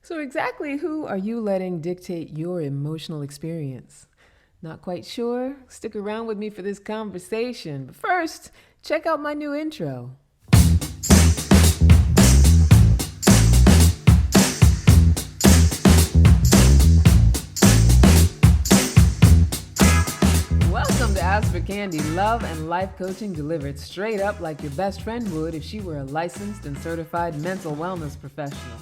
So, exactly who are you letting dictate your emotional experience? Not quite sure? Stick around with me for this conversation. But first, check out my new intro. Welcome to Ask for Candy, love and life coaching delivered straight up like your best friend would if she were a licensed and certified mental wellness professional.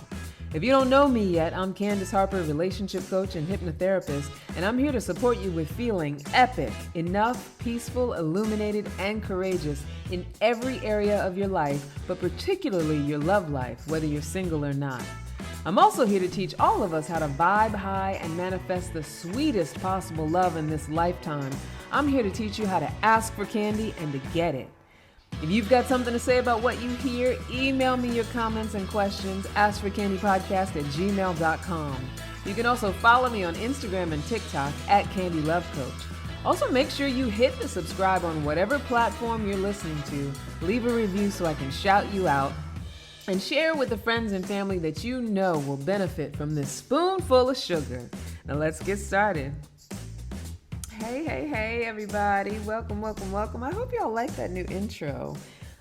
If you don't know me yet, I'm Candace Harper, relationship coach and hypnotherapist, and I'm here to support you with feeling epic, enough, peaceful, illuminated, and courageous in every area of your life, but particularly your love life, whether you're single or not. I'm also here to teach all of us how to vibe high and manifest the sweetest possible love in this lifetime. I'm here to teach you how to ask for candy and to get it. If you've got something to say about what you hear, email me your comments and questions, askforcandypodcast@gmail.com. You can also follow me on Instagram and TikTok @CandyLoveCoach. Also, make sure you hit the subscribe on whatever platform you're listening to. Leave a review so I can shout you out. And share with the friends and family that you know will benefit from this spoonful of sugar. Now let's get started. Hey, everybody. Welcome. I hope y'all like that new intro.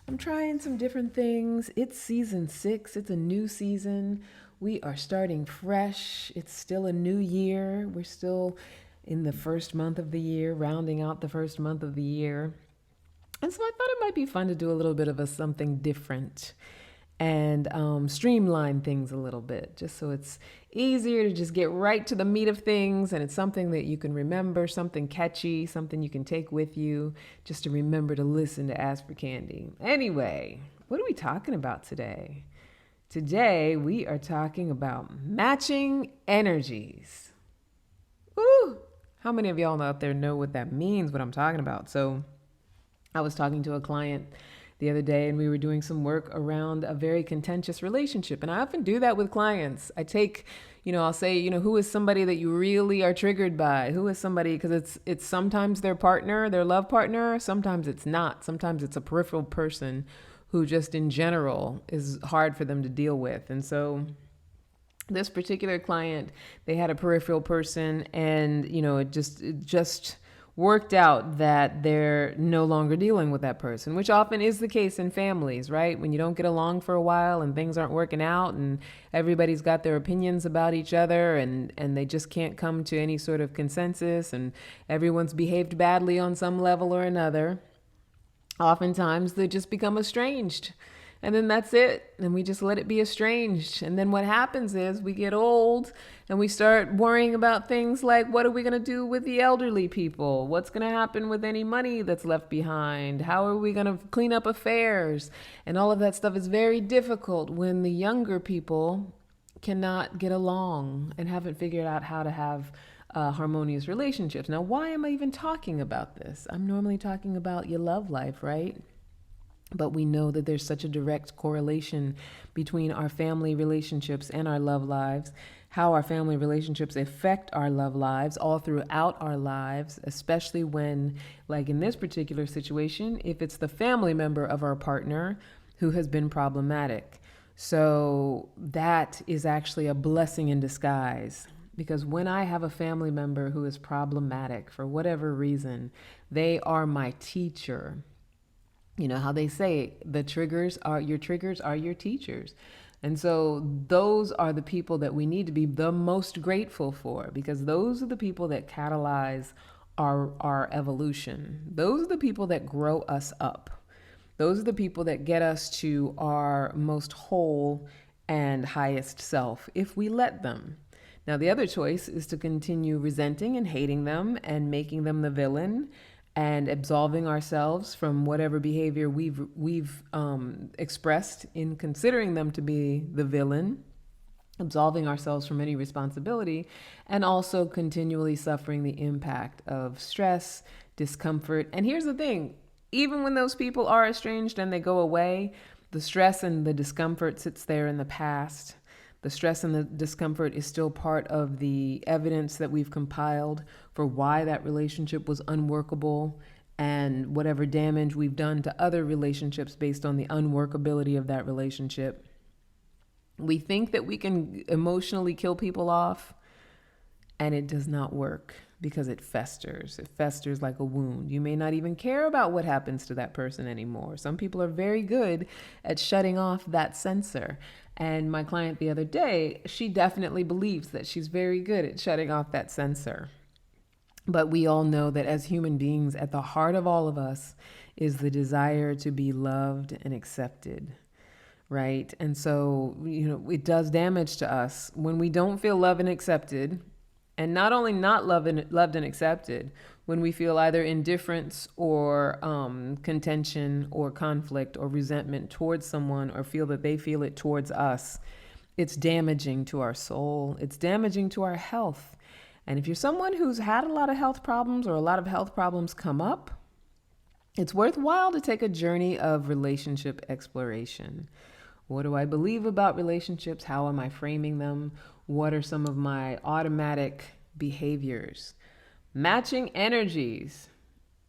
I'm trying some different things. It's season 6. It's a new season. We are starting fresh. It's still a new year. We're still in the first month of the year, rounding out the first month of the year. And so I thought it might be fun to do a little bit of something different and streamline things a little bit, just so it's easier to just get right to the meat of things, and it's something that you can remember, something catchy, something you can take with you, just to remember to listen to Ask for Candy. Anyway, what are we talking about today? Today, we are talking about matching energies. Woo! How many of y'all out there know what that means, what I'm talking about? So I was talking to a client the other day, and we were doing some work around a very contentious relationship. And I often do that with clients. I take, I'll say, who is somebody that you really are triggered by? Who is somebody, because it's sometimes their partner, their love partner. Sometimes it's not. Sometimes it's a peripheral person who just in general is hard for them to deal with. And so this particular client, they had a peripheral person, and, it just worked out that they're no longer dealing with that person, which often is the case in families, right? When you don't get along for a while and things aren't working out and everybody's got their opinions about each other, and they just can't come to any sort of consensus, and everyone's behaved badly on some level or another. Oftentimes they just become estranged. And then that's it. And we just let it be estranged. And then what happens is we get old and we start worrying about things like, what are we going to do with the elderly people? What's going to happen with any money that's left behind? How are we going to clean up affairs? And all of that stuff is very difficult when the younger people cannot get along and haven't figured out how to have harmonious relationships. Now, why am I even talking about this? I'm normally talking about your love life, right? But we know that there's such a direct correlation between our family relationships and our love lives, how our family relationships affect our love lives all throughout our lives, especially when, like in this particular situation, if it's the family member of our partner who has been problematic. So that is actually a blessing in disguise, because when I have a family member who is problematic for whatever reason, they are my teacher. You know how they say your triggers are your teachers. And so those are the people that we need to be the most grateful for, because those are the people that catalyze our evolution. Those are the people that grow us up. Those are the people that get us to our most whole and highest self, if we let them. Now, the other choice is to continue resenting and hating them and making them the villain, and absolving ourselves from whatever behavior we've expressed in considering them to be the villain, absolving ourselves from any responsibility, and also continually suffering the impact of stress, discomfort. And here's the thing, even when those people are estranged and they go away, the stress and the discomfort sits there in the past. The stress and the discomfort is still part of the evidence that we've compiled for why that relationship was unworkable, and whatever damage we've done to other relationships based on the unworkability of that relationship. We think that we can emotionally kill people off, and it does not work because it festers. It festers like a wound. You may not even care about what happens to that person anymore. Some people are very good at shutting off that sensor. And my client the other day, she definitely believes that she's very good at shutting off that sensor. But we all know that as human beings, at the heart of all of us is the desire to be loved and accepted. Right. And so, it does damage to us when we don't feel loved and accepted. And not only not loved and accepted, when we feel either indifference or contention or conflict or resentment towards someone, or feel that they feel it towards us, it's damaging to our soul. It's damaging to our health. And if you're someone who's had a lot of health problems or a lot of health problems come up, it's worthwhile to take a journey of relationship exploration. What do I believe about relationships? How am I framing them? What are some of my automatic behaviors? Matching energies,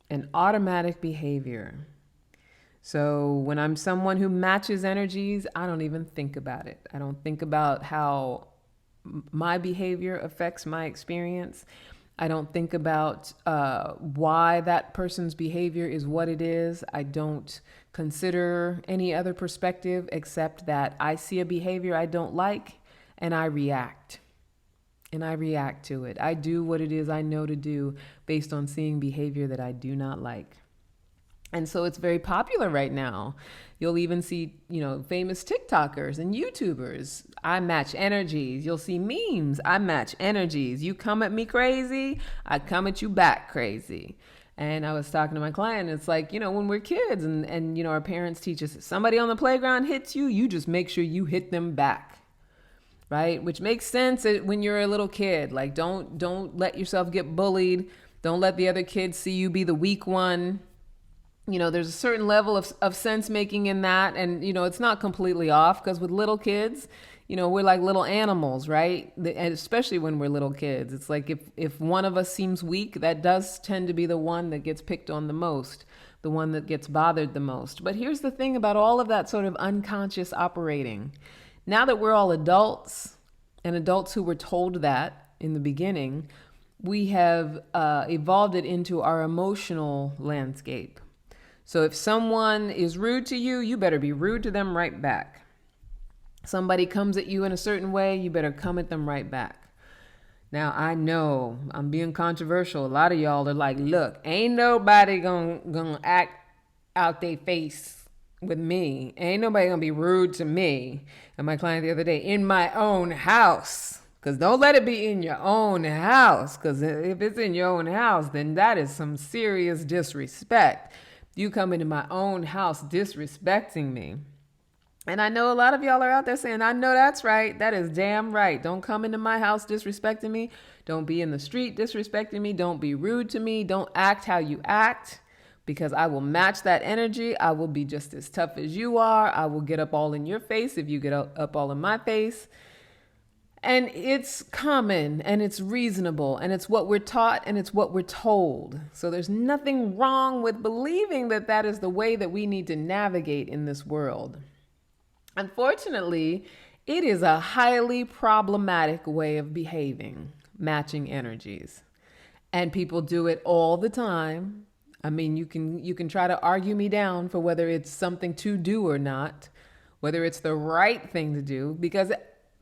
an automatic behavior. So when I'm someone who matches energies, I don't even think about it. I don't think about how my behavior affects my experience. I don't think about why that person's behavior is what it is. I don't consider any other perspective except that I see a behavior I don't like and I react. And I react to it. I do what it is I know to do based on seeing behavior that I do not like. And so it's very popular right now. You'll even see, famous TikTokers and YouTubers. I match energies. You'll see memes. I match energies. You come at me crazy, I come at you back crazy. And I was talking to my client, and it's like, when we're kids and our parents teach us, if somebody on the playground hits you, you just make sure you hit them back. Right? Which makes sense when you're a little kid. Like, don't let yourself get bullied. Don't let the other kids see you be the weak one. There's a certain level of sense making in that. And, it's not completely off, because with little kids, we're like little animals, right? And especially when we're little kids. It's like if one of us seems weak, that does tend to be the one that gets picked on the most, the one that gets bothered the most. But here's the thing about all of that sort of unconscious operating. Now that we're all adults, and adults who were told that in the beginning, we have evolved it into our emotional landscape. So if someone is rude to you, you better be rude to them right back. Somebody comes at you in a certain way, you better come at them right back. Now, I know I'm being controversial. A lot of y'all are like, look, ain't nobody gonna act out their face with me. Ain't nobody gonna be rude to me. And my client the other day, in my own house. Because don't let it be in your own house. Because if it's in your own house, then that is some serious disrespect. You come into my own house disrespecting me. And I know a lot of y'all are out there saying, I know that's right. That is damn right. Don't come into my house disrespecting me. Don't be in the street disrespecting me. Don't be rude to me. Don't act how you act. Because I will match that energy. I will be just as tough as you are. I will get up all in your face if you get up all in my face. And it's common and it's reasonable and it's what we're taught and it's what we're told. So there's nothing wrong with believing that that is the way that we need to navigate in this world. Unfortunately, it is a highly problematic way of behaving, matching energies. And people do it all the time. I mean, you can try to argue me down for whether it's something to do or not, whether it's the right thing to do, because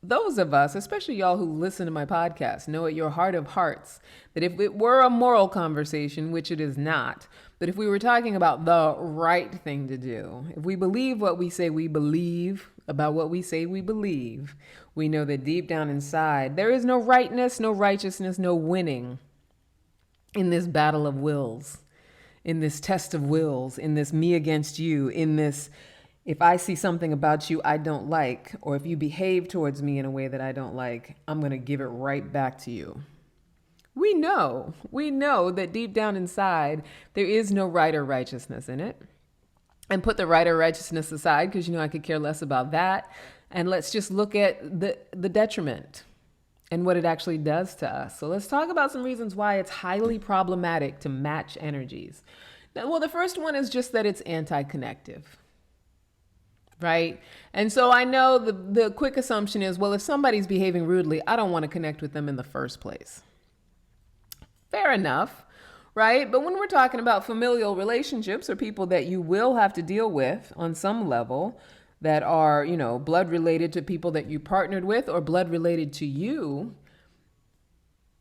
those of us, especially y'all who listen to my podcast, know at your heart of hearts that if it were a moral conversation, which it is not, but if we were talking about the right thing to do, if we believe what we say we believe about what we say we believe, we know that deep down inside, there is no rightness, no righteousness, no winning in this battle of wills, in this test of wills, in this me against you, in this, if I see something about you I don't like, or if you behave towards me in a way that I don't like, I'm going to give it right back to you. We know that deep down inside, there is no right or righteousness in it. And put the right or righteousness aside, because I could care less about that. And let's just look at the detriment and what it actually does to us. So let's talk about some reasons why it's highly problematic to match energies. Well, the first one is just that it's anti-connective. right? And so I know the quick assumption is, well, if somebody's behaving rudely, I don't want to connect with them in the first place. Fair enough, right? But when we're talking about familial relationships or people that you will have to deal with on some level that are, blood related to people that you partnered with or blood related to you,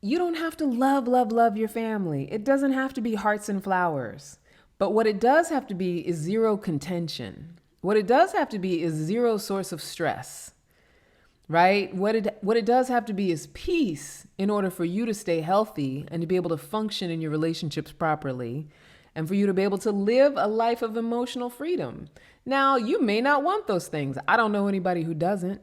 you don't have to love your family. It doesn't have to be hearts and flowers. But what it does have to be is zero contention. What it does have to be is zero source of stress, right? What it does have to be is peace in order for you to stay healthy and to be able to function in your relationships properly and for you to be able to live a life of emotional freedom. Now, you may not want those things. I don't know anybody who doesn't.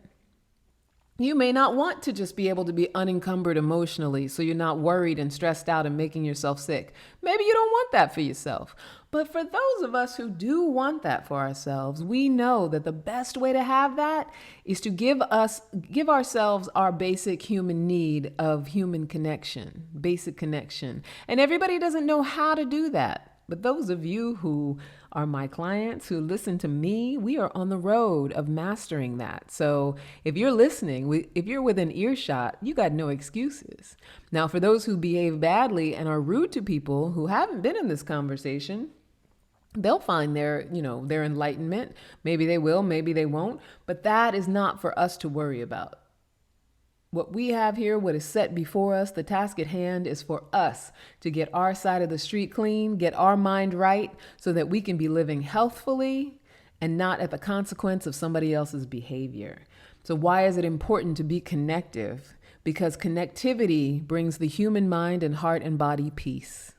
You may not want to just be able to be unencumbered emotionally so you're not worried and stressed out and making yourself sick. Maybe you don't want that for yourself. But for those of us who do want that for ourselves, we know that the best way to have that is to give ourselves our basic human need of human connection, basic connection. And everybody doesn't know how to do that. But those of you who are my clients who listen to me, we are on the road of mastering that. So if you're listening, if you're within earshot, you got no excuses. Now, for those who behave badly and are rude to people who haven't been in this conversation, they'll find their enlightenment. Maybe they will, maybe they won't. But that is not for us to worry about. What we have here, what is set before us, the task at hand is for us to get our side of the street clean, get our mind right so that we can be living healthfully and not at the consequence of somebody else's behavior. So why is it important to be connective? Because connectivity brings the human mind and heart and body peace.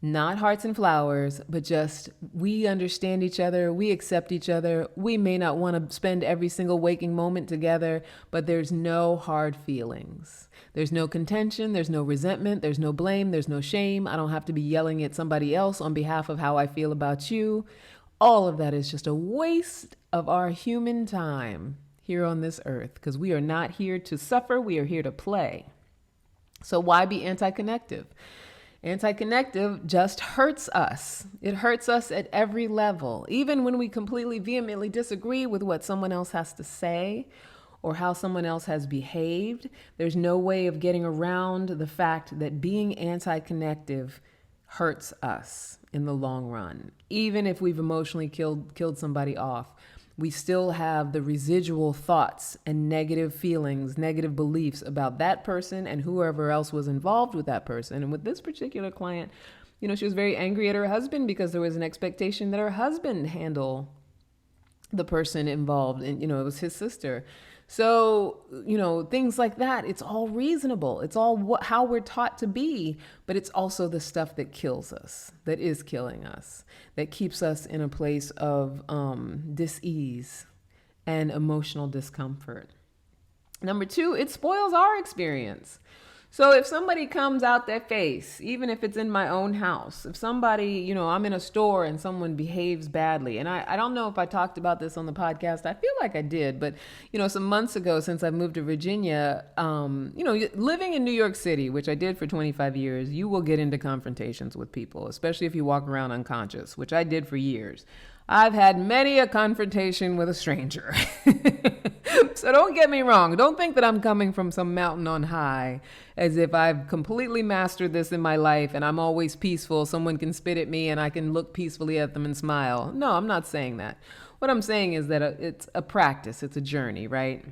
Not hearts and flowers, but just we understand each other, we accept each other. We may not want to spend every single waking moment together, but there's no hard feelings. There's no contention, there's no resentment, there's no blame, there's no shame. I don't have to be yelling at somebody else on behalf of how I feel about you. All of that is just a waste of our human time here on this earth because we are not here to suffer, we are here to play. So why be anti-connective? Anti-connective just hurts us. It hurts us at every level. Even when we completely vehemently disagree with what someone else has to say or how someone else has behaved, there's no way of getting around the fact that being anti-connective hurts us in the long run. Even if we've emotionally killed somebody off, we still have the residual thoughts and negative feelings, negative beliefs about that person and whoever else was involved with that person. And with this particular client, she was very angry at her husband because there was an expectation that her husband handle the person involved. And, it was his sister. So, things like that, it's all reasonable. It's all how we're taught to be, but it's also the stuff that kills us, that is killing us, that keeps us in a place of dis-ease and emotional discomfort. Number 2, it spoils our experience. So if somebody comes out their face, even if it's in my own house, if somebody, I'm in a store and someone behaves badly, and I don't know if I talked about this on the podcast, I feel like I did, but, some months ago since I moved to Virginia, living in New York City, which I did for 25 years, you will get into confrontations with people, especially if you walk around unconscious, which I did for years. I've had many a confrontation with a stranger. So don't get me wrong. Don't think that I'm coming from some mountain on high as if I've completely mastered this in my life and I'm always peaceful. Someone can spit at me and I can look peacefully at them and smile. No, I'm not saying that. What I'm saying is that it's a practice. It's a journey, right?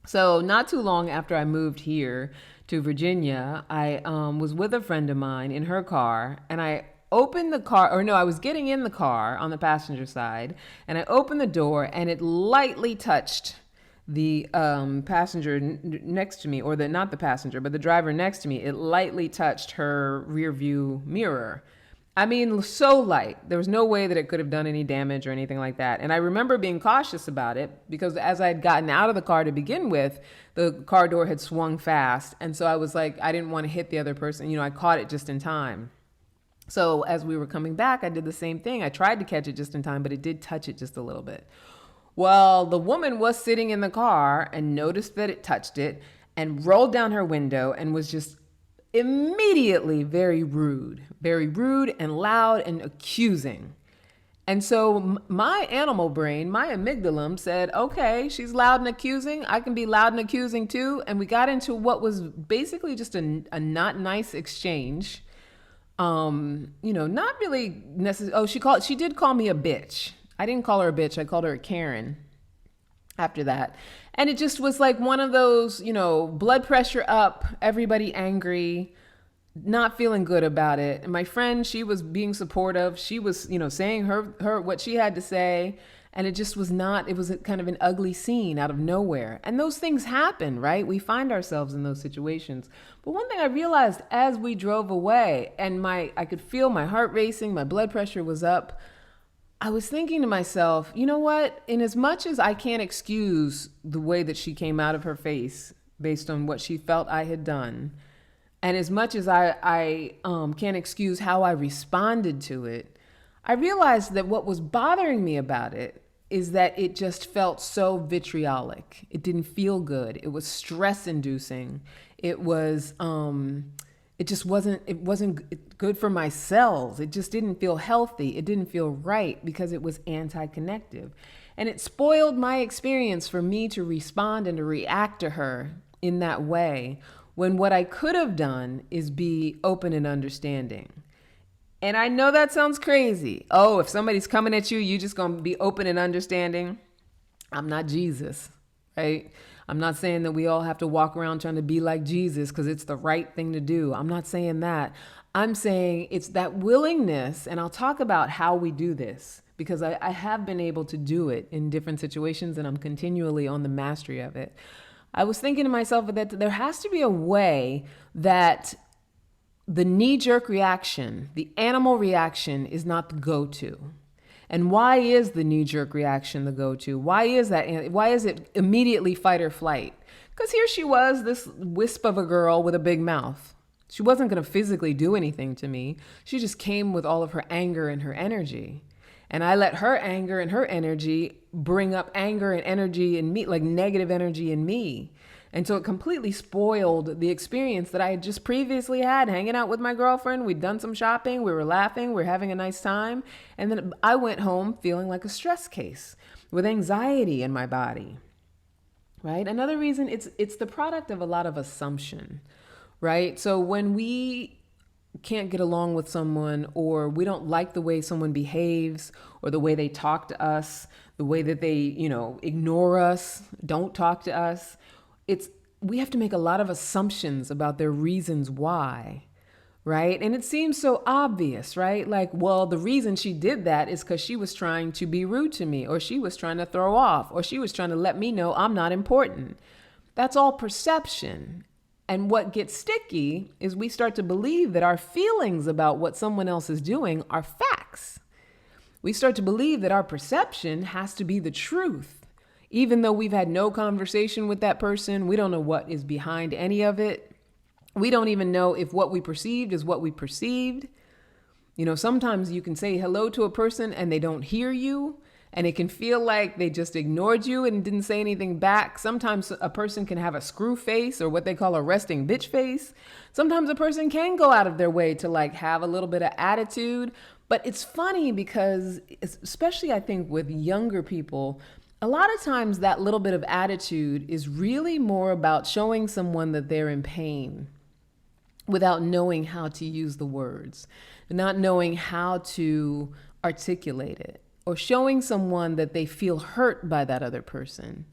So not too long after I moved here to Virginia, I was with a friend of mine in her car and I was getting in the car on the passenger side and I opened the door and it lightly touched the passenger next to me, or not the passenger, but the driver next to me. It lightly touched her rear view mirror. I mean, so light. There was no way that it could have done any damage or anything like that. And I remember being cautious about it because as I had gotten out of the car to begin with, the car door had swung fast. And so I was like, I didn't want to hit the other person. I caught it just in time. So as we were coming back, I did the same thing. I tried to catch it just in time, but it did touch it just a little bit. Well, the woman was sitting in the car and noticed that it touched it and rolled down her window and was just immediately very rude and loud and accusing. And so my animal brain, my amygdala said, okay, she's loud and accusing. I can be loud and accusing too. And we got into what was basically just a not nice exchange. Not really necessarily. Oh, she did call me a bitch. I didn't call her a bitch. I called her a Karen after that. And it just was like one of those, blood pressure up, everybody angry, not feeling good about it. And my friend, she was being supportive. She was, saying her what she had to say. And it just was not, it was a kind of an ugly scene out of nowhere. And those things happen, right? We find ourselves in those situations. But one thing I realized as we drove away, and I could feel my heart racing, my blood pressure was up. I was thinking to myself, you know what? In as much as I can't excuse the way that she came out of her face based on what she felt I had done, and as much as I can't excuse how I responded to it, I realized that what was bothering me about it is that it just felt so vitriolic. It didn't feel good. It was stress inducing. It wasn't good for my cells. It just didn't feel healthy. It didn't feel right because it was anti-connective. And it spoiled my experience for me to respond and to react to her in that way, when what I could have done is be open and understanding. And I know that sounds crazy. Oh, if somebody's coming at you, you just gonna be open and understanding. I'm not Jesus, right? I'm not saying that we all have to walk around trying to be like Jesus because it's the right thing to do. I'm not saying that. I'm saying it's that willingness, and I'll talk about how we do this because I have been able to do it in different situations, and I'm continually on the mastery of it. I was thinking to myself that there has to be a way that the knee-jerk reaction, the animal reaction, is not the go-to. And why is the knee-jerk reaction the go-to? Why is that? Why is it immediately fight or flight? Because here she was, this wisp of a girl with a big mouth. She wasn't going to physically do anything to me. She just came with all of her anger and her energy. And I let her anger and her energy bring up anger and energy in me, like negative energy in me. And so it completely spoiled the experience that I had just previously had hanging out with my girlfriend. We'd done some shopping. We were laughing. We were having a nice time. And then I went home feeling like a stress case with anxiety in my body, right? Another reason, it's the product of a lot of assumption, right? So when we can't get along with someone, or we don't like the way someone behaves, or the way they talk to us, the way that they, ignore us, don't talk to us, we have to make a lot of assumptions about their reasons why, right? And it seems so obvious, right? Like, well, the reason she did that is because she was trying to be rude to me, or she was trying to throw off, or she was trying to let me know I'm not important. That's all perception. And what gets sticky is we start to believe that our feelings about what someone else is doing are facts. We start to believe that our perception has to be the truth. Even though we've had no conversation with that person, we don't know what is behind any of it. We don't even know if what we perceived is what we perceived. Sometimes you can say hello to a person and they don't hear you, and it can feel like they just ignored you and didn't say anything back. Sometimes a person can have a screw face, or what they call a resting bitch face. Sometimes a person can go out of their way to have a little bit of attitude. But it's funny because, especially I think with younger people, a lot of times that little bit of attitude is really more about showing someone that they're in pain without knowing how to use the words, not knowing how to articulate it, or showing someone that they feel hurt by that other person.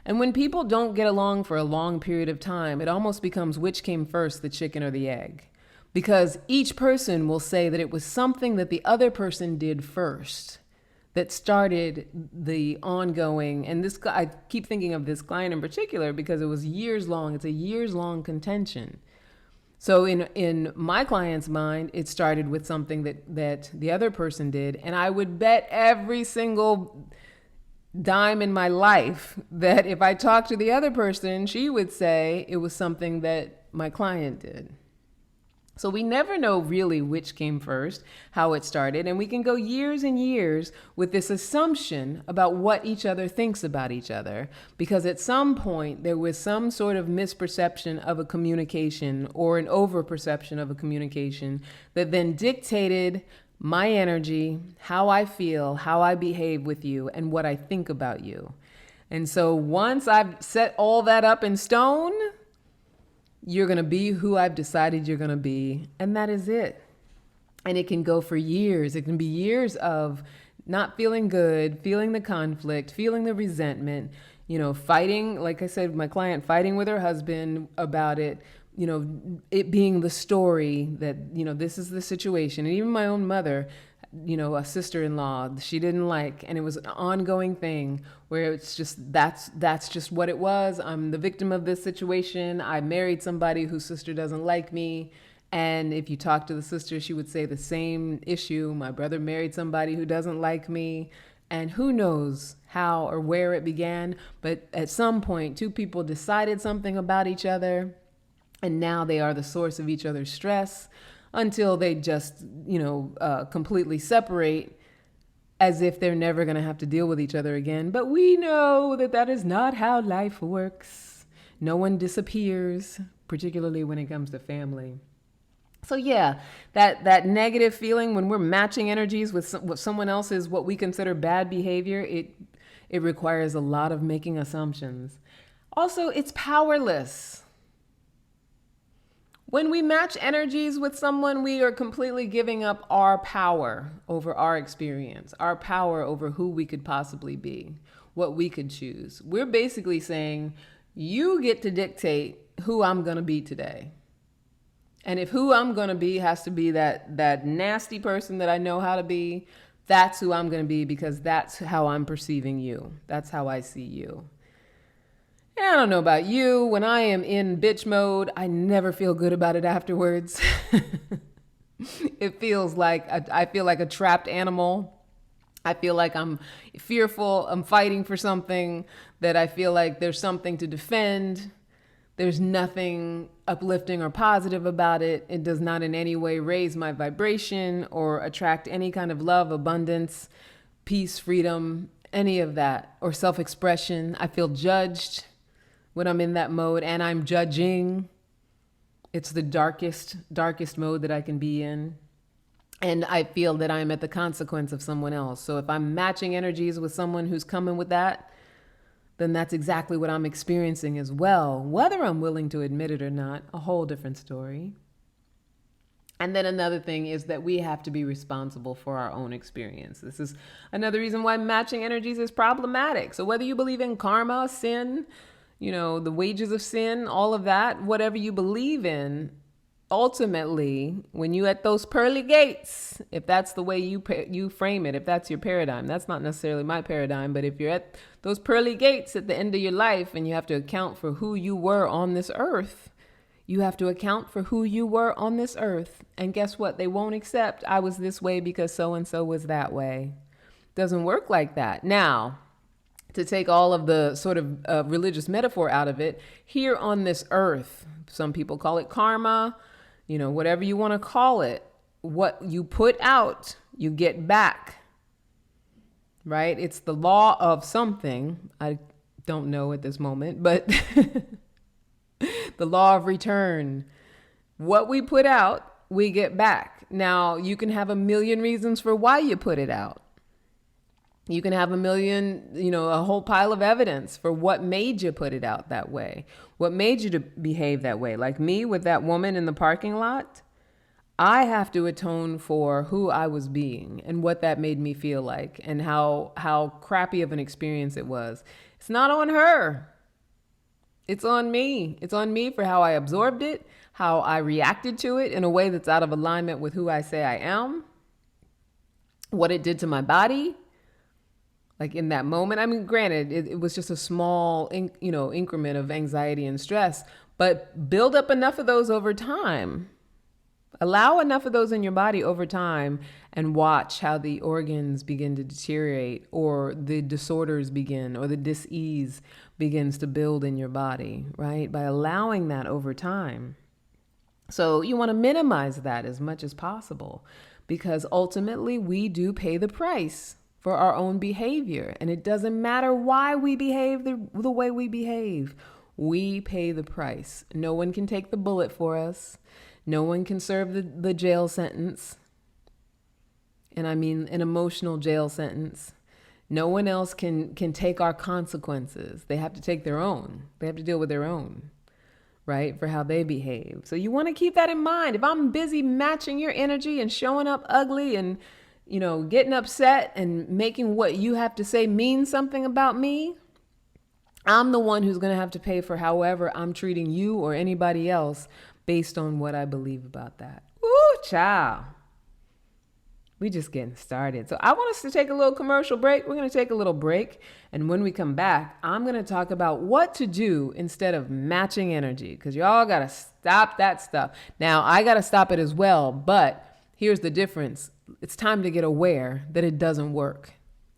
And when people don't get along for a long period of time, it almost becomes which came first, the chicken or the egg. Because each person will say that it was something that the other person did first that started the ongoing, and this, I keep thinking of this client in particular because it was years long. It's a years long contention. So in my client's mind, it started with something that the other person did. And I would bet every single dime in my life that if I talked to the other person, she would say it was something that my client did. So we never know really which came first, how it started, and we can go years and years with this assumption about what each other thinks about each other, because at some point there was some sort of misperception of a communication or an overperception of a communication that then dictated my energy, how I feel, how I behave with you, and what I think about you. And so once I've set all that up in stone, you're going to be who I've decided you're going to be. And that is it. And it can go for years. It can be years of not feeling good, feeling the conflict, feeling the resentment, fighting, like I said, my client fighting with her husband about it, it being the story that, this is the situation. And even my own mother, a sister-in-law she didn't like, and it was an ongoing thing where it's just, that's just what it was. I'm the victim of this situation. I married somebody whose sister doesn't like me. And if you talk to the sister, she would say the same issue. My brother married somebody who doesn't like me. And who knows how or where it began. But at some point, two people decided something about each other. And now they are the source of each other's stress until they just, completely separate, as if they're never going to have to deal with each other again. But we know that that is not how life works. No one disappears, particularly when it comes to family. So yeah, that negative feeling when we're matching energies with someone else's what we consider bad behavior, it requires a lot of making assumptions. Also, it's powerless. When we match energies with someone, we are completely giving up our power over our experience, our power over who we could possibly be, what we could choose. We're basically saying, you get to dictate who I'm going to be today. And if who I'm going to be has to be that nasty person that I know how to be, that's who I'm going to be, because that's how I'm perceiving you. That's how I see you. And I don't know about you. When I am in bitch mode, I never feel good about it afterwards. It feels like I feel like a trapped animal. I feel like I'm fearful. I'm fighting for something that I feel like there's something to defend. There's nothing uplifting or positive about it. It does not in any way raise my vibration or attract any kind of love, abundance, peace, freedom, any of that, or self-expression. I feel judged when I'm in that mode, and I'm judging. It's the darkest mode that I can be in. And I feel that I'm at the consequence of someone else. So if I'm matching energies with someone who's coming with that, then that's exactly what I'm experiencing as well. Whether I'm willing to admit it or not, a whole different story. And then another thing is that we have to be responsible for our own experience. This is another reason why matching energies is problematic. So whether you believe in karma, sin, the wages of sin, all of that, whatever you believe in, ultimately, when you at those pearly gates, if that's the way you frame it, if that's your paradigm, that's not necessarily my paradigm, but if you're at those pearly gates at the end of your life and you have to account for who you were on this earth, you have to account for who you were on this earth. And guess what? They won't accept I was this way because so-and-so was that way. Doesn't work like that. Now, to take all of the sort of religious metaphor out of it, here on this earth, some people call it karma, whatever you want to call it, what you put out, you get back, right? It's the law of something. I don't know at this moment, but the law of return. What we put out, we get back. Now, you can have a million reasons for why you put it out. You can have a million, a whole pile of evidence for what made you put it out that way. What made you to behave that way. Like me with that woman in the parking lot, I have to atone for who I was being and what that made me feel like and how crappy of an experience it was. It's not on her. It's on me. It's on me for how I absorbed it, how I reacted to it in a way that's out of alignment with who I say I am, what it did to my body. Like in that moment, I mean, granted, it was just a small, increment of anxiety and stress, but build up enough of those over time. Allow enough of those in your body over time and watch how the organs begin to deteriorate or the disorders begin or the dis-ease begins to build in your body, right? By allowing that over time. So you want to minimize that as much as possible because ultimately we do pay the price for our own behavior. And it doesn't matter why we behave the way we behave. We pay the price. No one can take the bullet for us. No one can serve the jail sentence. And I mean an emotional jail sentence. No one else can take our consequences. They have to take their own. They have to deal with their own, right? For how they behave. So you want to keep that in mind. If I'm busy matching your energy and showing up ugly and, getting upset and making what you have to say mean something about me, I'm the one who's going to have to pay for however I'm treating you or anybody else based on what I believe about that. Ooh, child. We just getting started. So I want us to take a little commercial break. We're going to take a little break. And when we come back, I'm going to talk about what to do instead of matching energy. Because y'all got to stop that stuff. Now, I got to stop it as well. But here's the difference. It's time to get aware that it doesn't work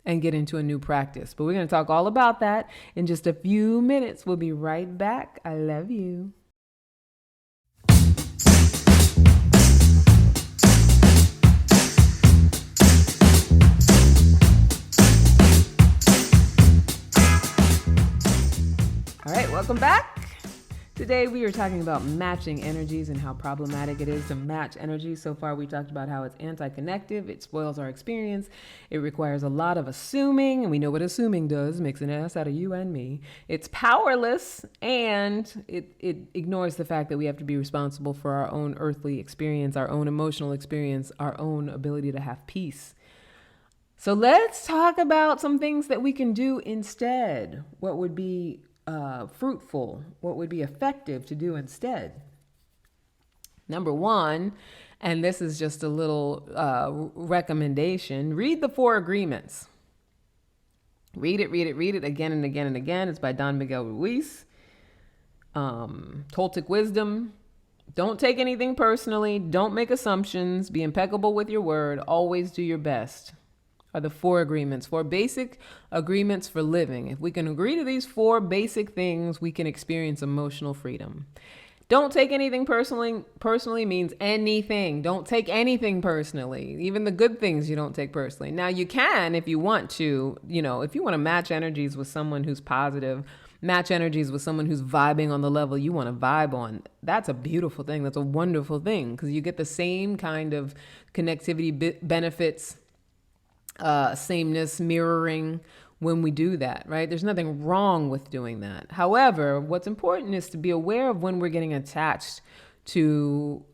and get into a new practice. But we're going to talk all about that in just a few minutes. We'll be right back. I love you. All right, welcome back. Today we are talking about matching energies and how problematic it is to match energies. So far we talked about how it's anti-connective, it spoils our experience, it requires a lot of assuming, and we know what assuming does, makes an ass out of you and me. It's powerless, and it ignores the fact that we have to be responsible for our own earthly experience, our own emotional experience, our own ability to have peace. So let's talk about some things that we can do instead. What would be fruitful, what would be effective to do instead. Number one, and this is just a little recommendation, read the 4 Agreements. Read it again and again and again. It's by Don Miguel Ruiz. Toltec wisdom. Don't take anything personally. Don't make assumptions. Be impeccable with your word. Always do your best. Are the 4 agreements, 4 basic agreements for living. If we can agree to these 4 basic things, we can experience emotional freedom. Don't take anything personally. Personally means anything. Don't take anything personally. Even the good things you don't take personally. Now you can, if you want to, if you want to match energies with someone who's positive, match energies with someone who's vibing on the level you want to vibe on. That's a beautiful thing. That's a wonderful thing because you get the same kind of connectivity benefits, sameness, mirroring when we do that, right? There's nothing wrong with doing that. However, what's important is to be aware of when we're getting attached to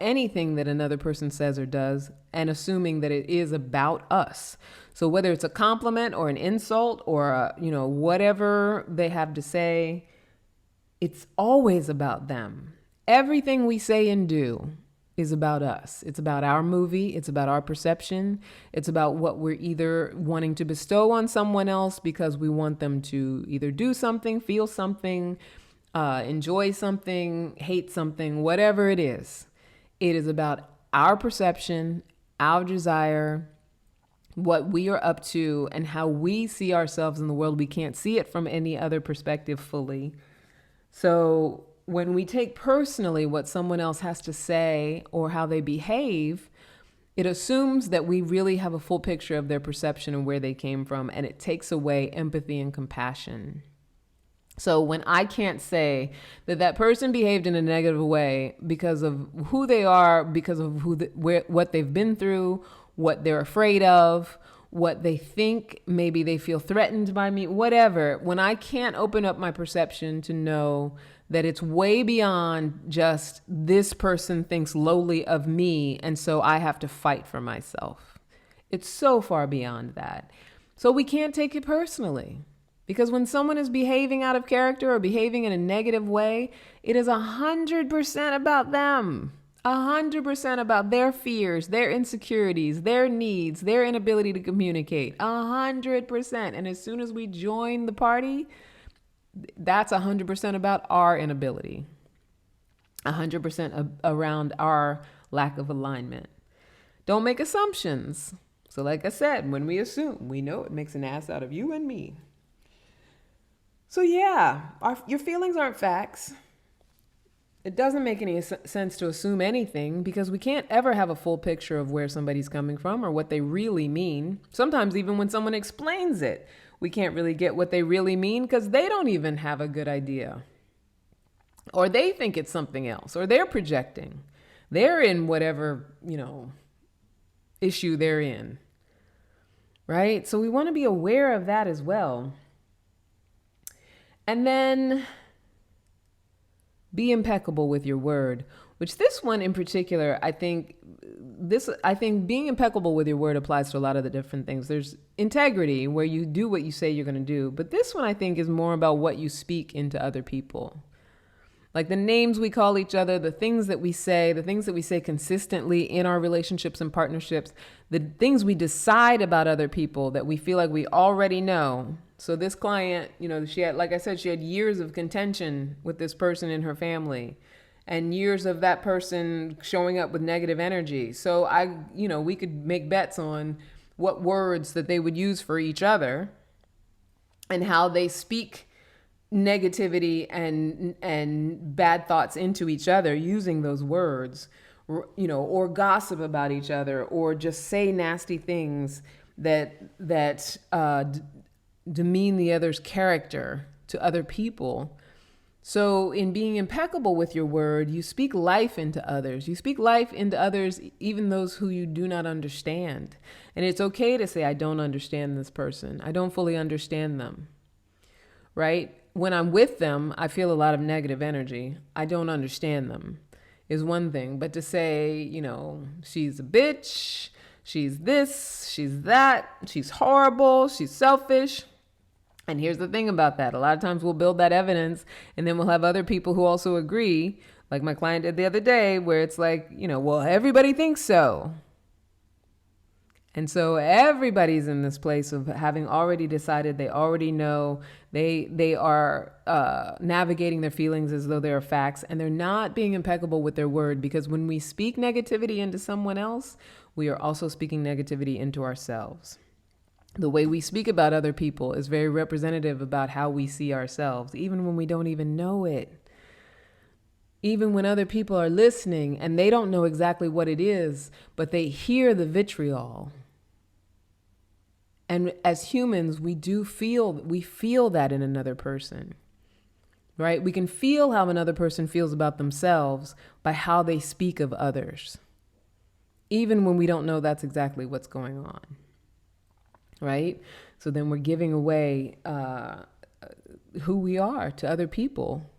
anything that another person says or does and assuming that it is about us. So whether it's a compliment or an insult or, whatever they have to say, it's always about them. Everything we say and do is about us. It's about our movie. It's about our perception. It's about what we're either wanting to bestow on someone else because we want them to either do something, feel something, enjoy something, hate something, whatever it is. It is about our perception, our desire, what we are up to, and how we see ourselves in the world. We can't see it from any other perspective fully. So when we take personally what someone else has to say or how they behave, it assumes that we really have a full picture of their perception and where they came from, and it takes away empathy and compassion. So when I can't say that that person behaved in a negative way because of who they are, because of what they've been through, what they're afraid of, what they think, maybe they feel threatened by me, whatever, when I can't open up my perception to know that it's way beyond just this person thinks lowly of me, and so I have to fight for myself. It's so far beyond that. So we can't take it personally. Because when someone is behaving out of character or behaving in a negative way, it is 100% about them. 100% about their fears, their insecurities, their needs, their inability to communicate. 100%. And as soon as we join the party, that's 100% about our inability. 100% around our lack of alignment. Don't make assumptions. So like I said, when we assume, we know it makes an ass out of you and me. So yeah, your feelings aren't facts. It doesn't make any sense to assume anything because we can't ever have a full picture of where somebody's coming from or what they really mean. Sometimes even when someone explains it, we can't really get what they really mean because they don't even have a good idea. Or they think it's something else, or they're projecting. They're in whatever, issue they're in, right? So we want to be aware of that as well. And then be impeccable with your word, which this one in particular, I think being impeccable with your word applies to a lot of the different things. There's integrity, where you do what you say you're going to do. But this one, I think, is more about what you speak into other people. Like the names we call each other, the things that we say, the things that we say consistently in our relationships and partnerships, the things we decide about other people that we feel like we already know. So this client, she had, like I said, she had years of contention with this person in her family and years of that person showing up with negative energy. So we could make bets on what words that they would use for each other and how they speak negativity and bad thoughts into each other using those words, or gossip about each other, or just say nasty things that demean the other's character to other people. So in being impeccable with your word, you speak life into others. You speak life into others, even those who you do not understand. And it's okay to say, I don't understand this person. I don't fully understand them, right? When I'm with them, I feel a lot of negative energy. I don't understand them is one thing. But to say, she's a bitch, she's this, she's that, she's horrible, she's selfish. And here's the thing about that. A lot of times we'll build that evidence and then we'll have other people who also agree, like my client did the other day, where it's like, well, everybody thinks so. And so everybody's in this place of having already decided, they already know, they are navigating their feelings as though they are facts, and they're not being impeccable with their word, because when we speak negativity into someone else, we are also speaking negativity into ourselves. The way we speak about other people is very representative about how we see ourselves, even when we don't even know it. Even when other people are listening and they don't know exactly what it is, but they hear the vitriol. And as humans, we feel that in another person, right? We can feel how another person feels about themselves by how they speak of others, even when we don't know that's exactly what's going on. Right? So then we're giving away who we are to other people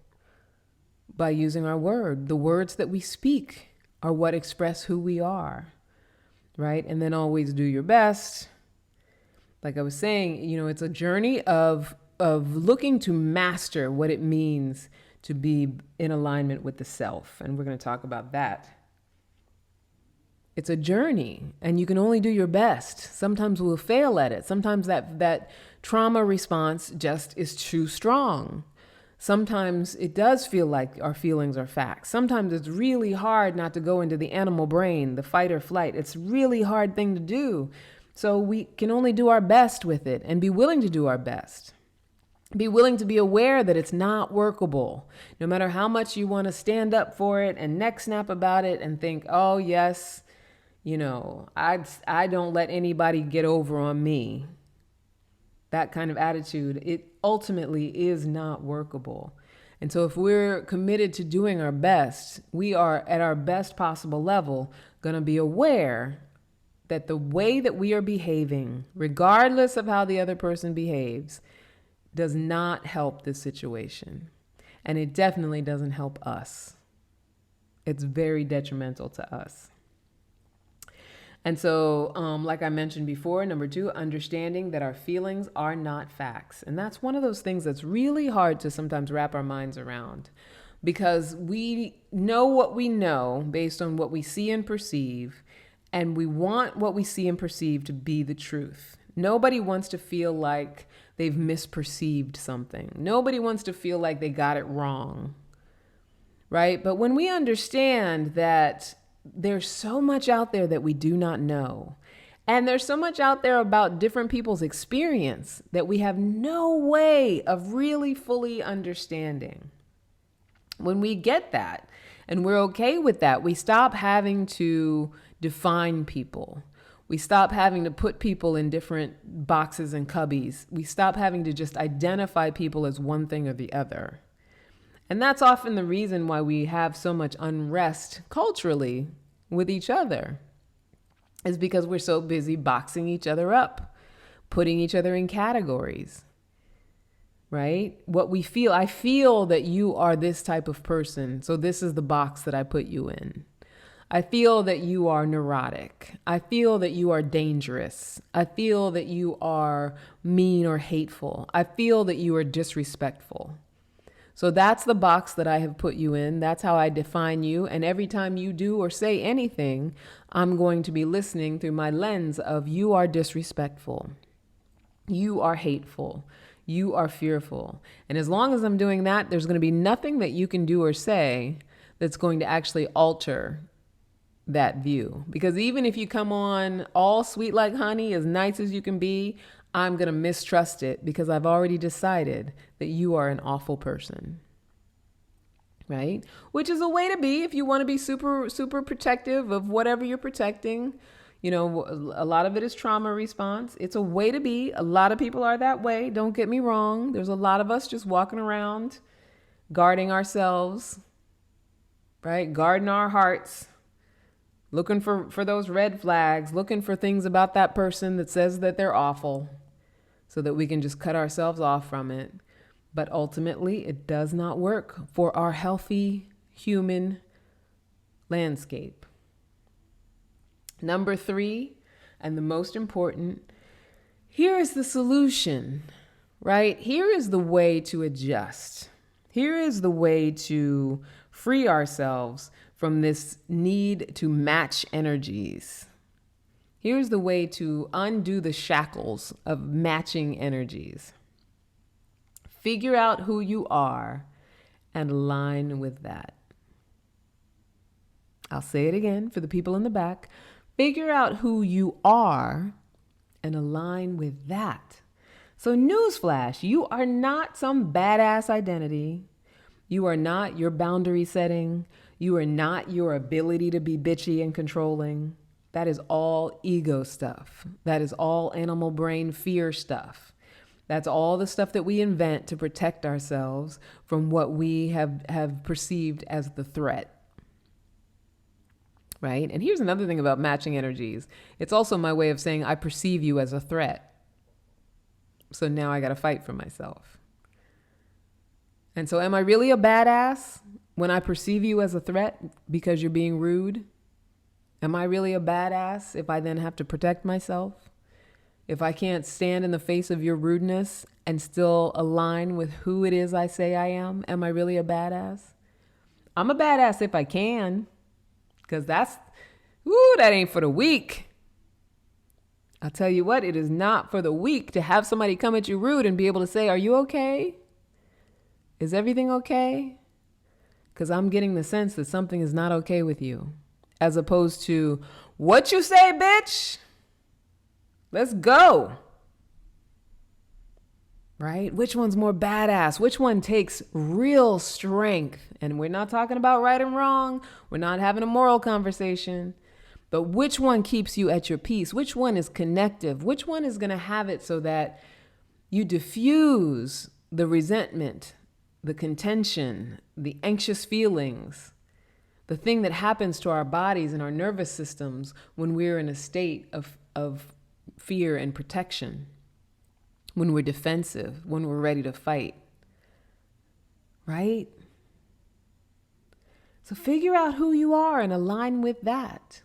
by using our word. The words that we speak are what express who we are, right? And then always do your best. Like I was saying, it's a journey of looking to master what it means to be in alignment with the self. And we're going to talk about that. It's a journey, and you can only do your best. Sometimes we'll fail at it. Sometimes that trauma response just is too strong. Sometimes it does feel like our feelings are facts. Sometimes it's really hard not to go into the animal brain, the fight or flight. It's a really hard thing to do. So we can only do our best with it and be willing to do our best. Be willing to be aware that it's not workable. No matter how much you want to stand up for it and neck snap about it and think, oh, yes, I don't let anybody get over on me. That kind of attitude, it ultimately is not workable. And so if we're committed to doing our best, we are at our best possible level going to be aware that the way that we are behaving, regardless of how the other person behaves, does not help this situation. And it definitely doesn't help us. It's very detrimental to us. And so, like I mentioned before, number 2, understanding that our feelings are not facts. And that's one of those things that's really hard to sometimes wrap our minds around, because we know what we know based on what we see and perceive, and we want what we see and perceive to be the truth. Nobody wants to feel like they've misperceived something. Nobody wants to feel like they got it wrong, right? But when we understand that there's so much out there that we do not know, and there's so much out there about different people's experience that we have no way of really fully understanding. When we get that and we're okay with that, we stop having to define people. We stop having to put people in different boxes and cubbies. We stop having to just identify people as one thing or the other. And that's often the reason why we have so much unrest culturally with each other. is because we're so busy boxing each other up, putting each other in categories, right? What we feel, I feel that you are this type of person, so this is the box that I put you in. I feel that you are neurotic. I feel that you are dangerous. I feel that you are mean or hateful. I feel that you are disrespectful. So that's the box that I have put you in. That's how I define you. And every time you do or say anything, I'm going to be listening through my lens of you are disrespectful. You are hateful. You are fearful. And as long as I'm doing that, there's going to be nothing that you can do or say that's going to actually alter that view. Because even if you come on all sweet like honey, as nice as you can be, I'm going to mistrust it because I've already decided that you are an awful person. Right? Which is a way to be if you want to be super, super protective of whatever you're protecting. You know, a lot of it is trauma response. It's a way to be. A lot of people are that way. Don't get me wrong. There's a lot of us just walking around guarding ourselves, right? Guarding our hearts. Looking for those red flags, looking for things about that person that says that they're awful so that we can just cut ourselves off from it. But ultimately, it does not work for our healthy human landscape. Number 3, and the most important, here is the solution, right? Here is the way to adjust. Here is the way to free ourselves from this need to match energies. Here's the way to undo the shackles of matching energies. Figure out who you are and align with that. I'll say it again for the people in the back. Figure out who you are and align with that. So newsflash, you are not some badass identity. You are not your boundary setting. You are not your ability to be bitchy and controlling. That is all ego stuff. That is all animal brain fear stuff. That's all the stuff that we invent to protect ourselves from what we have perceived as the threat. Right? And here's another thing about matching energies. It's also my way of saying I perceive you as a threat. So now I got to fight for myself. And so am I really a badass when I perceive you as a threat because you're being rude? Am I really a badass if I then have to protect myself? If I can't stand in the face of your rudeness and still align with who it is I say I am I really a badass? I'm a badass if I can, because that ain't for the weak. I'll tell you what, it is not for the weak to have somebody come at you rude and be able to say, are you okay? Is everything okay? Because I'm getting the sense that something is not okay with you. As opposed to, what you say, bitch? Let's go. Right? Which one's more badass? Which one takes real strength? And we're not talking about right and wrong. We're not having a moral conversation. But which one keeps you at your peace? Which one is connective? Which one is going to have it so that you diffuse the resentment, the contention, the anxious feelings, the thing that happens to our bodies and our nervous systems when we're in a state of fear and protection, when we're defensive, when we're ready to fight, right? So figure out who you are and align with that.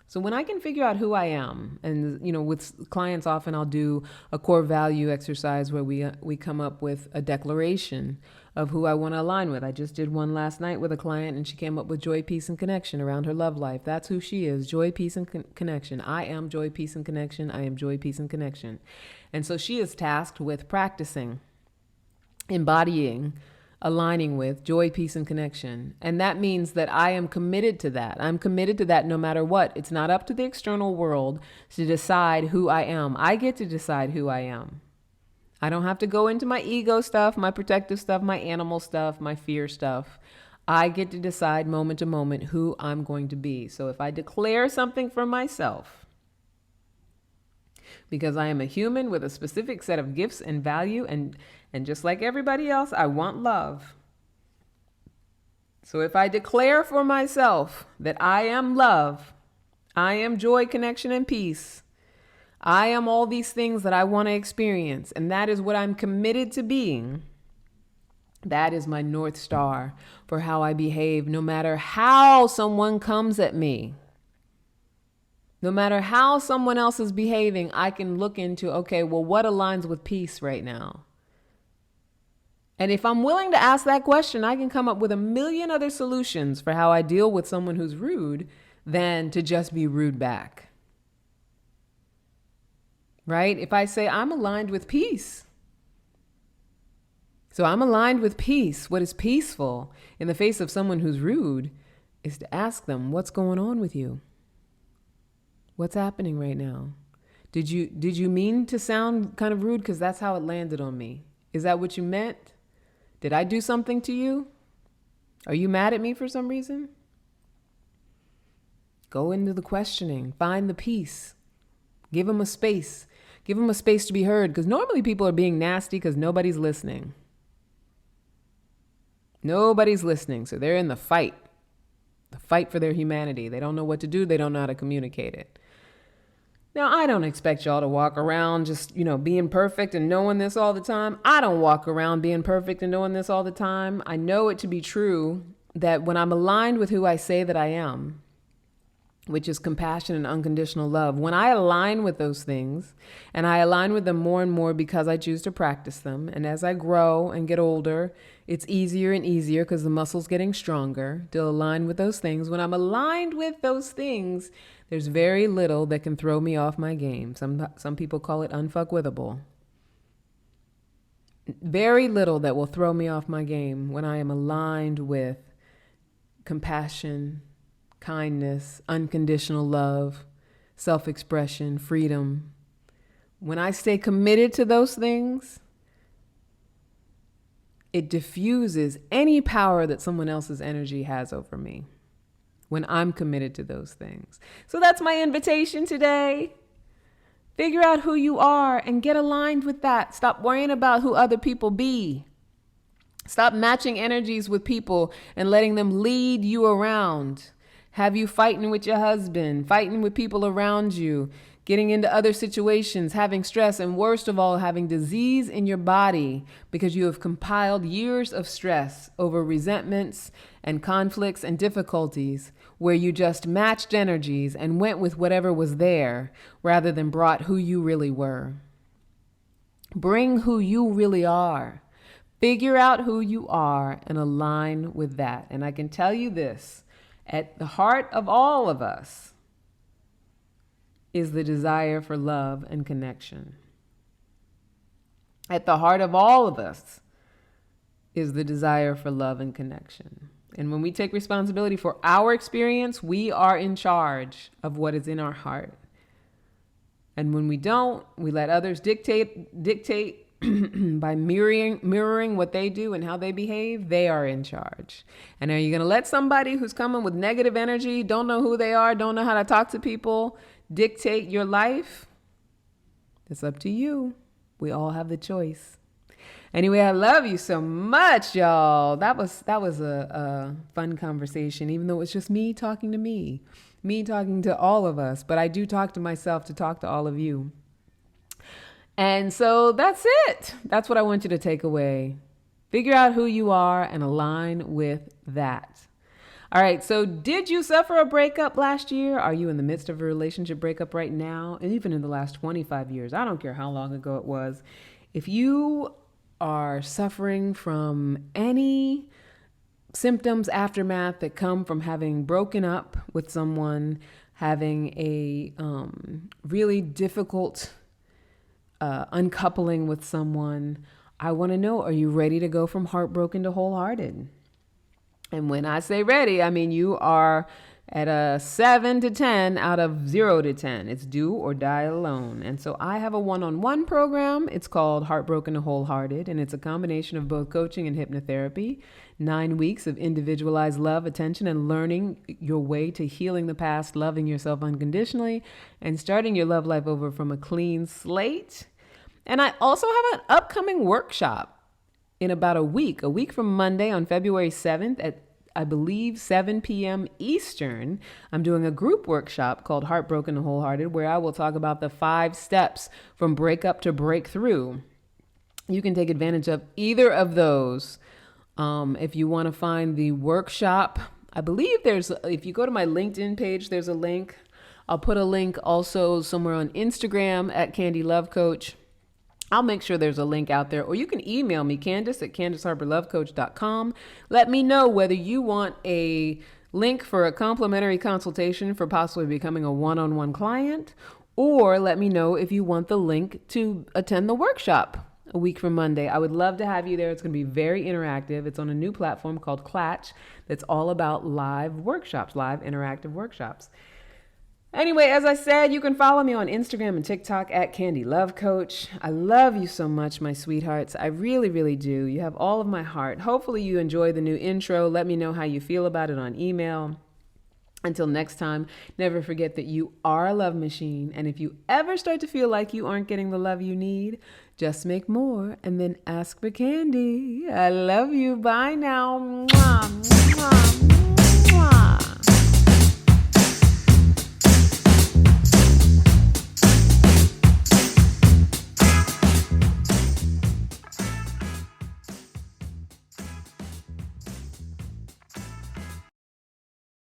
So when I can figure out who I am, and with clients often I'll do a core value exercise where we come up with a declaration of who I want to align with. I just did one last night with a client and she came up with joy, peace, and connection around her love life. That's who she is, joy, peace, and connection. I am joy, peace, and connection. I am joy, peace, and connection. And so she is tasked with practicing, embodying, aligning with joy, peace, and connection. And that means that I am committed to that. I'm committed to that no matter what. It's not up to the external world to decide who I am. I get to decide who I am. I don't have to go into my ego stuff, my protective stuff, my animal stuff, my fear stuff. I get to decide moment to moment who I'm going to be. So if I declare something for myself, because I am a human with a specific set of gifts and value, and just like everybody else, I want love. So if I declare for myself that I am love, I am joy, connection, and peace. I am all these things that I want to experience, and that is what I'm committed to being. That is my North Star for how I behave, no matter how someone comes at me. No matter how someone else is behaving, I can look into, okay, well, what aligns with peace right now? And if I'm willing to ask that question, I can come up with a million other solutions for how I deal with someone who's rude than to just be rude back. Right? If I say I'm aligned with peace. So I'm aligned with peace. What is peaceful in the face of someone who's rude is to ask them, what's going on with you? What's happening right now? Did you mean to sound kind of rude? Because that's how it landed on me. Is that what you meant? Did I do something to you? Are you mad at me for some reason? Go into the questioning. Find the peace. Give them a space. Give them a space to be heard. Because normally people are being nasty because nobody's listening. Nobody's listening. So they're in the fight for their humanity. They don't know what to do. They don't know how to communicate it. Now, I don't expect y'all to walk around just, being perfect and knowing this all the time. I don't walk around being perfect and knowing this all the time. I know it to be true that when I'm aligned with who I say that I am, which is compassion and unconditional love, when I align with those things, and I align with them more and more because I choose to practice them, and as I grow and get older, it's easier and easier because the muscle's getting stronger to align with those things. When I'm aligned with those things, there's very little that can throw me off my game. Some people call it unfuckwithable. Very little that will throw me off my game when I am aligned with compassion, kindness, unconditional love, self-expression, freedom. When I stay committed to those things, it diffuses any power that someone else's energy has over me when I'm committed to those things. So that's my invitation today. Figure out who you are and get aligned with that. Stop worrying about who other people be. Stop matching energies with people and letting them lead you around. Have you fighting with your husband, fighting with people around you, getting into other situations, having stress, and worst of all, having disease in your body because you have compiled years of stress over resentments and conflicts and difficulties where you just matched energies and went with whatever was there rather than brought who you really were. Bring who you really are. Figure out who you are and align with that. And I can tell you this. At the heart of all of us is the desire for love and connection. At the heart of all of us is the desire for love and connection. And when we take responsibility for our experience, we are in charge of what is in our heart. And when we don't, we let others dictate by mirroring what they do and how they behave. They are in charge. And are you going to let somebody who's coming with negative energy, don't know who they are, don't know how to talk to people, dictate your life? It's up to you. We all have the choice. Anyway, I love you so much, y'all. That was a fun conversation, even though it was just me talking to me talking to all of us. But I do talk to myself to talk to all of you. And so that's it. That's what I want you to take away. Figure out who you are and align with that. All right. So did you suffer a breakup last year? Are you in the midst of a relationship breakup right now? And even in the last 25 years, I don't care how long ago it was. If you are suffering from any symptoms, aftermath that come from having broken up with someone, having a really difficult uncoupling with someone, I want to know, are you ready to go from heartbroken to wholehearted? And when I say ready, I mean you are at a 7 to 10 out of 0 to 10. It's do or die alone. And so I have a one-on-one program. It's called Heartbroken to Wholehearted, and it's a combination of both coaching and hypnotherapy. 9 weeks of individualized love, attention, and learning your way to healing the past, loving yourself unconditionally, and starting your love life over from a clean slate. And I also have an upcoming workshop in about a week from Monday on February 7th I believe 7 p.m. Eastern, I'm doing a group workshop called Heartbroken and Wholehearted, where I will talk about the 5 steps from breakup to breakthrough. You can take advantage of either of those. If you want to find the workshop, I believe if you go to my LinkedIn page, there's a link. I'll put a link also somewhere on Instagram at Candy Love Coach. I'll make sure there's a link out there, or you can email me, Candice@CandiceHarperLoveCoach.com. Let me know whether you want a link for a complimentary consultation for possibly becoming a one-on-one client, or let me know if you want the link to attend the workshop a week from Monday. I would love to have you there. It's going to be very interactive. It's on a new platform called Clatch that's all about live workshops, live interactive workshops. Anyway, as I said, you can follow me on Instagram and TikTok at Candy Love Coach. I love you so much, my sweethearts. I really, really do. You have all of my heart. Hopefully you enjoy the new intro. Let me know how you feel about it on email. Until next time, never forget that you are a love machine. And if you ever start to feel like you aren't getting the love you need, just make more and then ask for candy. I love you. Bye now. Mwah, mwah.